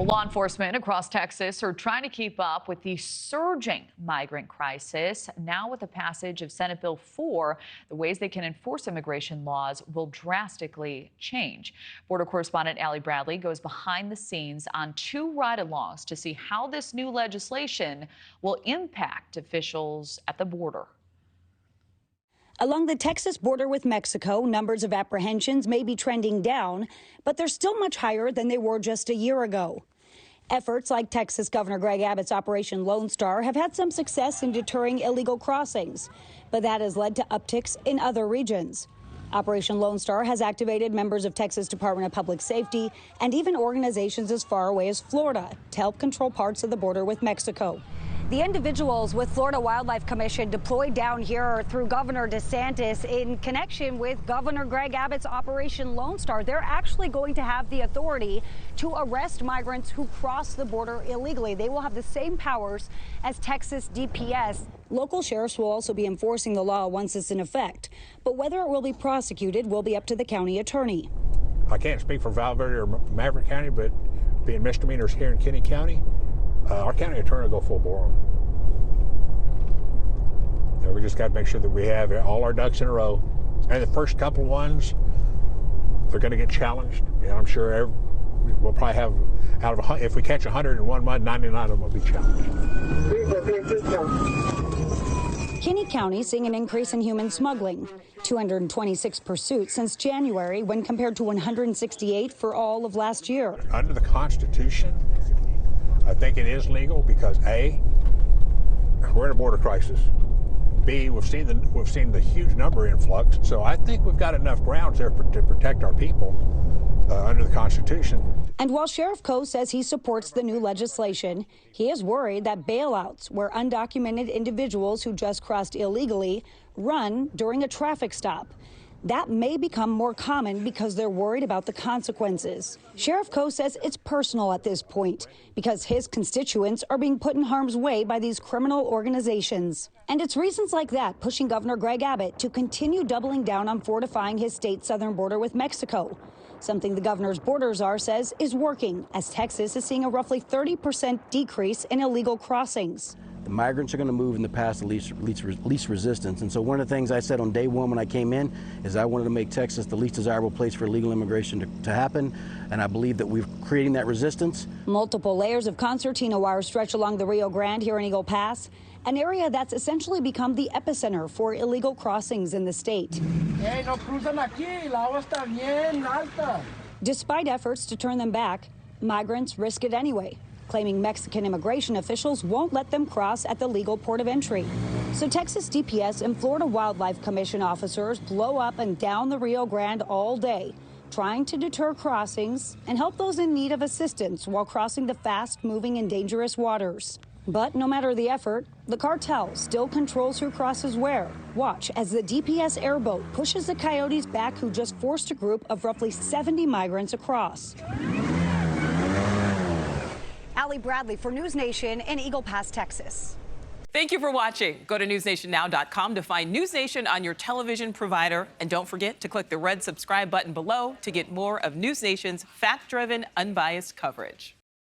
Well, law enforcement across Texas are trying to keep up with the surging migrant crisis. Now, with the passage of Senate Bill 4, the ways they can enforce immigration laws will drastically change. Border correspondent Allie Bradley goes behind the scenes on 2 ride-alongs to see how this new legislation will impact officials at the border. Along the Texas border with Mexico, numbers of apprehensions may be trending down, but they're still much higher than they were just a year ago. Efforts like Texas Governor Greg Abbott's Operation Lone Star have had some success in deterring illegal crossings, but that has led to upticks in other regions. Operation Lone Star has activated members of Texas Department of Public Safety and even organizations as far away as Florida to help control parts of the border with Mexico. The individuals with Florida Wildlife Commission deployed down here through Governor DeSantis in connection with Governor Greg Abbott's Operation Lone Star. They're actually going to have the authority to arrest migrants who cross the border illegally. They will have the same powers as Texas DPS. Local sheriffs will also be enforcing the law once it's in effect, but whether it will be prosecuted will be up to the county attorney. I can't speak for Valverde or Maverick County, but being misdemeanors here in Kinney County, our county attorney will go full bore on. And we just got to make sure that we have all our ducks in a row. And the first couple ones, they're going to get challenged. And I'm sure we'll probably have, if we catch 101 mud, 99 of them will be challenged. Kinney County seeing an increase in human smuggling, 226 pursuits since January when compared to 168 for all of last year. Under the Constitution, I think it is legal because A, we're in a border crisis. B, we've seen the huge number influx. So I think we've got enough grounds there to protect our people under the Constitution. And while Sheriff Coe says he supports the new legislation, he is worried that bailouts where undocumented individuals who just crossed illegally run during a traffic stop. That may become more common because they're worried about the consequences. Sheriff Coe says it's personal at this point because his constituents are being put in harm's way by these criminal organizations. And it's reasons like that pushing Governor Greg Abbott to continue doubling down on fortifying his state's southern border with Mexico, something the governor's border czar says is working as Texas is seeing a roughly 30% decrease in illegal crossings. The migrants are going to move in the path of least resistance. And so one of the things I said on day one when I came in is I wanted to make Texas the least desirable place for illegal immigration to happen. And I believe that we're creating that resistance. Multiple layers of concertina wire stretch along the Rio Grande here in Eagle Pass, an area that's essentially become the epicenter for illegal crossings in the state. Despite efforts to turn them back, migrants risk it anyway, claiming Mexican immigration officials won't let them cross at the legal port of entry. So Texas DPS and Florida Wildlife Commission officers blow up and down the Rio Grande all day, trying to deter crossings and help those in need of assistance while crossing the fast-moving and dangerous waters. But no matter the effort, the cartel still controls who crosses where. Watch as the DPS airboat pushes the coyotes back who just forced a group of roughly 70 migrants across. Allie Bradley for NewsNation in Eagle Pass, Texas. Thank you for watching. Go to newsnationnow.com to find NewsNation on your television provider. And don't forget to click the red subscribe button below to get more of NewsNation's fact-driven, unbiased coverage.